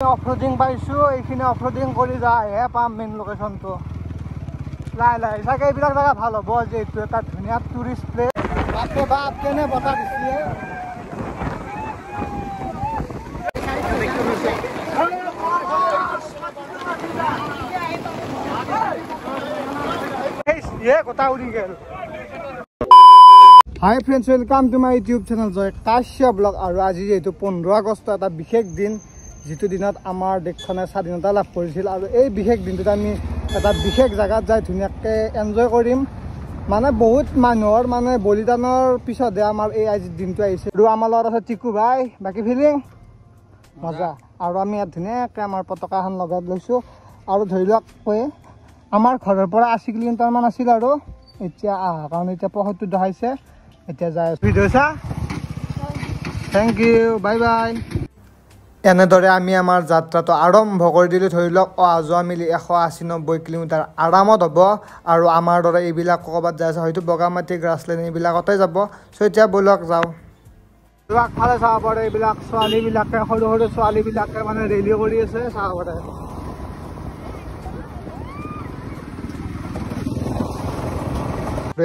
অফৰোডিং পাইছোঁ এইখিনি অফৰোডিং কৰি যায়হে পাম মেইন লোকেশ্যনটো লাই লাই চাগে এইবিলাক জেগা ভাল হ'ব যিহেতু এটা ধুনীয়া টুৰিষ্ট প্লেচ বাপৰে বাপ কেনে বতাহ দিছে কথা উৰি গেল hi friends welcome to my YouTube channel Joy Kashyap blog আৰু আজি যেহেতু 15 আগষ্ট এটা বিশেষ দিন যিটো দিনত আমাৰ দেশখনে স্বাধীনতা লাভ কৰিছিল আৰু এই বিশেষ দিনটোত আমি এটা বিশেষ জায়গাত যাই ধুনীয়াকৈ এনজয় কৰিম মানে বহুত মানুহৰ মানে বলিদানৰ পিছতহে আমাৰ এই আজিৰ দিনটো আহিছে আৰু আমাৰ লগত আছে টিকু ভাই বাকী ফিলিং মজা আৰু আমি ইয়াত ধুনীয়াকৈ আমাৰ পতাকাখন লগাই লৈছোঁ আৰু ধৰি লওক আমাৰ ঘৰৰ পৰা 80 কিলোমিটাৰমান আছিল আৰু এতিয়া কাৰণ এতিয়া 75 দেখাইছে এতিয়া যাই আছোঁ ভিডিঅ' চা থেংক ইউ বাই বাই এনেদৰে আমি আমাৰ যাত্ৰাটো আৰম্ভ কৰি দিলোঁ ধৰি লওক অহা যোৱা মিলি 180-90 কিলোমিটাৰ আৰামত হ'ব আৰু আমাৰ দৰে এইবিলাক ক'ৰবাত যাই আছে হয়তো বগামাটি গ্ৰাছলেণ্ড এইবিলাকতে যাব চ' এতিয়া ব'লক যাওঁ আগফালে চাব পাৰে এইবিলাক ছোৱালীবিলাকে সৰু সৰু ছোৱালীবিলাকে মানে ৰেলি কৰি আছে চাব পাৰে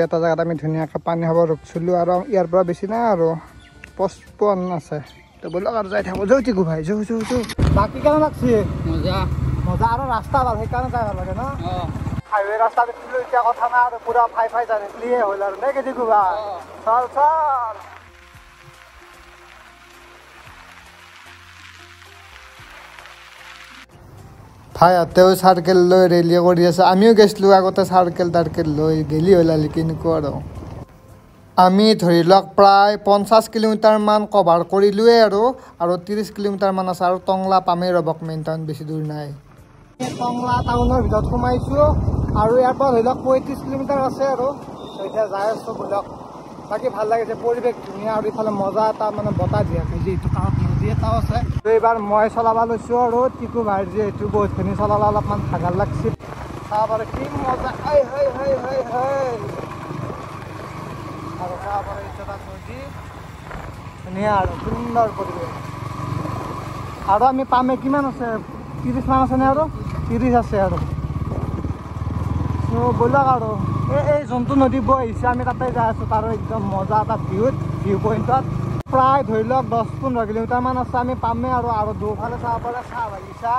এটা জেগাত আমি ধুনীয়াকৈ পানী খাব ৰখিছিলোঁ আৰু ইয়াৰ পৰা বেছি নাই আৰু 55 আছে তো ব'লক আৰু যাই থাকোঁ যৌ টিকু ভাই যৌ যৌ যৌ বাকী কেনে লাগছে মজা মজা আৰু ৰাস্তা ভাল সেইকাৰণে যাই ভাল লাগে ন হাইৱে ৰাস্তা দেখিলোঁ এতিয়া কথা নাই আৰু পুৰা ফাই যাই নিকলিয়ে হ'ল আৰু নে কি টিকু ভাই চল চল ভাই হাতেও চাৰ্কেল লৈ ৰেলি কৰি আছে আমিও গৈছিলোঁ আগতে চাৰ্কেল টাৰ্কেল লৈ গেলি ওলালি কেনেকুৱা আৰু আমি ধৰি লওক প্ৰায় 50 কিলোমিটাৰমান কভাৰ কৰিলোঁৱে আৰু 30 কিলোমিটাৰমান আছে আৰু টংলা পামেই ৰ'বক মেইন টাউন বেছি দূৰ নাই টংলা টাউনৰ ভিতৰত সোমাইছোঁ আৰু ইয়াৰ পৰা ধৰি লওক 35 কিলোমিটাৰ আছে আৰু এতিয়া যাই আছোঁ ধৰক বাকী ভাল লাগিছে পৰিৱেশ ধুনীয়া আৰু ইফালে মজা এটা মানে বতাহ দিয়ে যিহেতু কাষত নদী এটাও আছে এইবাৰ মই চলাব লৈছোঁ আৰু টিকু ভাইৰ যিহেতু বহুতখিনি চলালে অলপমান ভাগৰ লাগছে চাব পাৰে কি মজা আৰু চাব পাৰে এইটো এটা নদী ধুনীয়া আৰু সুন্দৰ পৰিৱেশ আৰু আমি পামে কিমান আছে 30 মান আছেনে আৰু 30 আছে আৰু চ' ব'লক আৰু এই যোনটো নদী বৈ আহিছে আমি তাতে যাই আছোঁ তাৰ একদম মজা এটা ভিউ পইণ্টত প্ৰায় ধৰি লওক 10-15 কিলোমিটাৰমান আছে আমি পামেই আৰু দুফালে চাব পাৰে চাহ বাগিচা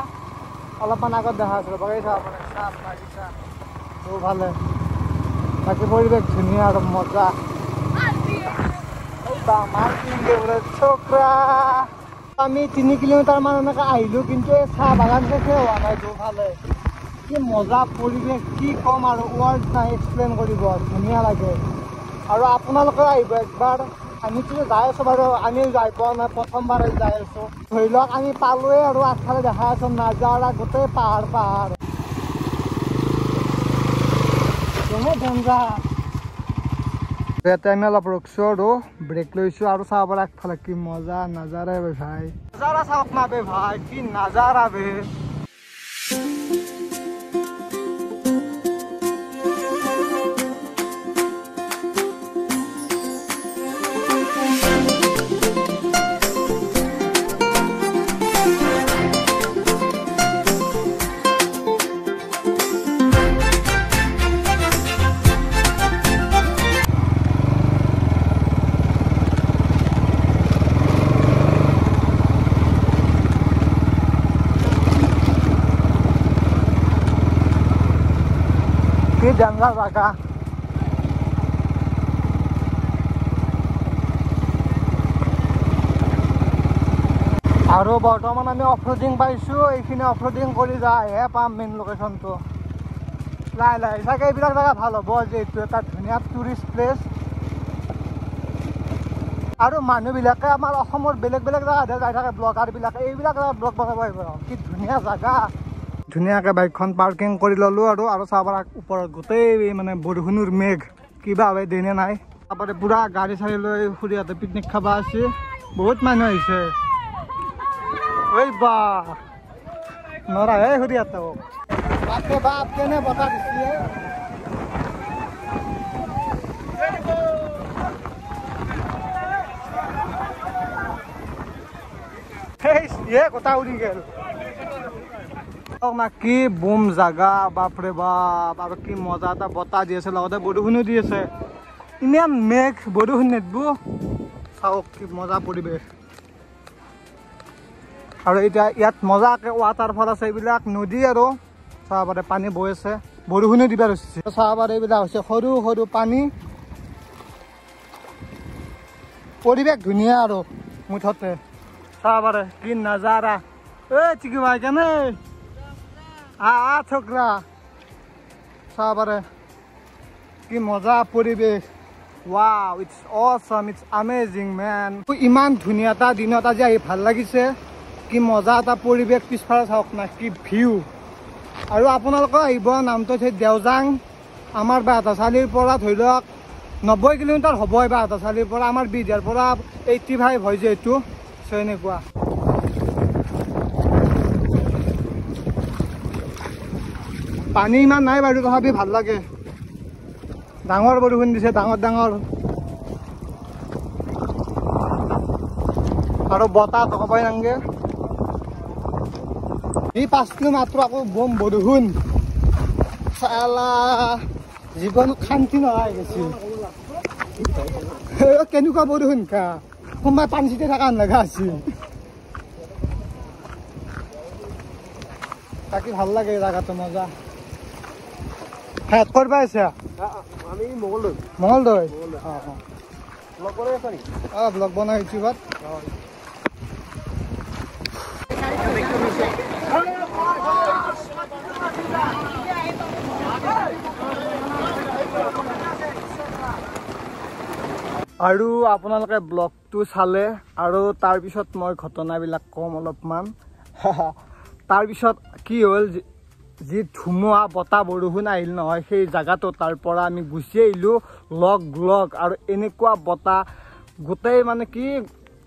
অলপমান আগত দেখা আছিলোঁ বাকী চাব পাৰে চাহ বাগিচা দুফালে বাকী পৰিৱেশ ধুনীয়া আৰু মজা চকৰা আমি 3 কিলোমিটাৰমান এনেকৈ আহিলোঁ কিন্তু এই চাহ বাগান শেষে হোৱা নাই দুফালে কি মজা পৰিৱেশ কি ক'ম আৰু ৱৰ্ড নাই এক্সপ্লেইন কৰিব ধুনীয়া লাগে আৰু আপোনালোকে আহিব একবাৰ আমিতো যাই আছোঁ বাৰু আমি যাই পোৱা নাই প্ৰথমবাৰ যাই আছোঁ ধৰি লওক আমি পালোৱে আৰু আগফালে দেখা আছোঁ নাজাৰা গোটেই পাহাৰ ইয়াতে আমি অলপ ৰখিছোঁ আৰু ব্ৰেক লৈছোঁ আৰু চাব পাৰে আগফালে কি মজা নাজাৰা বে ভাই নাজাৰা চাওক না বে ভাই কি নাজাৰা বে ডাঙৰ জাগা আৰু বৰ্তমান আমি অফৰোডিং পাইছোঁ এইখিনি অফৰোডিং কৰি যায়হে পাম মেইন লোকেশ্যনটো লাই লাই চাগে এইবিলাক জেগা ভাল হ'ব যিহেতু এটা ধুনীয়া টুৰিষ্ট প্লেচ আৰু মানুহবিলাকে আমাৰ অসমৰ বেলেগ জেগাতহে যাই থাকে ব্লগাৰবিলাকে এইবিলাক জেগাত ব্লগ বনাব আহিব কি ধুনীয়া জেগা ধুনীয়াকৈ বাইকখন পাৰ্কিং কৰি ল'লোঁ আৰু চাব ওপৰত গোটেই মানে বৰষুণৰ মেঘ কিবা হয় দেনে নাই তাৰপৰা পূৰা গাড়ী চাড়ী লৈ খুৰীহঁতে পিকনিক খাব আছে বহুত মানুহ আহিছে ঐ বা নৰা হে খুৰীহঁতক বাপৰে বাপ কেনে বতাহ দিছে কথা উৰি গ'ল কি বুম জাগা বাপৰে বাপ আৰু কি মজা এটা বতাহ দি আছে লগতে বৰষুণো দি আছে ইমান মেঘ বৰষুণ নেদব চাওক কি মজা পৰিৱেশ আৰু এতিয়া ইয়াত মজাকে ৱাটাৰফল আছে এইবিলাক নদী আৰু চাব পাৰে পানী বৈ আছে বৰষুণো দিবা হৈছে চাব পাৰে এইবিলাক হৈছে সৰু সৰু পানী পৰিৱেশ ধুনীয়া আৰু মুঠতে চাব পাৰে কি নাজাৰা চিকি ভাই কেনে ছোকৰা চাব পাৰে কি মজা পৰিৱেশ wow it's awesome it's amazing man ইমান ধুনীয়া এটা দিনত আজি আহি ভাল লাগিছে কি মজা এটা পৰিৱেশ পিছফালে চাওক না কি ভিউ আৰু আপোনালোকে আহিব নামটো হৈছে দেওজাং আমাৰ বাহাতাচালিৰ পৰা ধৰি লওক 90 কিলোমিটাৰ হ'ব বাহাতাচালিৰ পৰা আমাৰ বিদ্যাৰ পৰা 85 হয় যিহেতু এনেকুৱা পানী ইমান নাই বাৰু তথাপি ভাল লাগে ডাঙৰ বৰষুণ দিছে ডাঙৰ ডাঙৰ আৰু বতাহ ক'বই নালাগে এই 5 কিলো মাত্ৰ আকৌ বম বৰষুণ চালা জীৱনত শান্তি নহয় গৈছে কেনেকুৱা বৰষুণ খা কোনোবাই পানী চিটি থকা লগা আছিল তাকে ভাল লাগে জাগাটো মজা হেড কৰবা আছে আমি মঙ্গলদৈ ব্লগ বনাই ইউটিউবত আৰু আপোনালোকে ব্লগটো চালে আৰু তাৰপিছত মই ঘটনাবিলাক কম অলপমান তাৰপিছত কি হ'ল যি ধুমুহা বতাহ বৰষুণ আহিল নহয় সেই জায়গাটো তাৰ পৰা আমি গুচি আহিলোঁ লগ আৰু এনেকুৱা বতাহ গোটেই মানে কি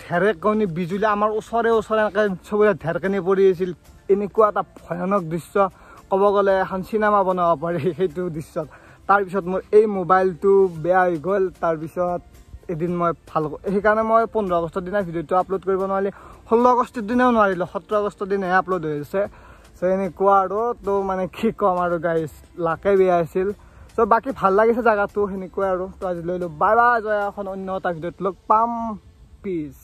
ঢেৰেকনি বিজুলী আমাৰ ওচৰে এনেকৈ চবৰে ঢেৰেকনি পৰি আছিল এনেকুৱা এটা ভয়ানক দৃশ্য ক'ব গ'লে এখন চিনেমা বনাব পাৰি সেইটো দৃশ্যত তাৰপিছত মোৰ এই মোবাইলটো বেয়া হৈ গ'ল তাৰপিছত এদিন মই ভাল সেইকাৰণে মই 15 আগষ্টৰ দিনা ভিডিঅ'টো আপলোড কৰিব নোৱাৰিলোঁ 16 আগষ্টৰ দিনাও নোৱাৰিলোঁ 17 আগষ্টৰ দিনাহে আপলোড হৈ আছে এনেকুৱা আৰু তো মানে কি ক'ম আৰু গাইজ লাকে বেয়া আছিল বাকী ভাল লাগিছে জাগাটো সেনেকুৱাই আৰু তো আজি লৈ বাই বাই জয় এখন অন্য এটা ভিডিঅ'ত লগ পাম পিছ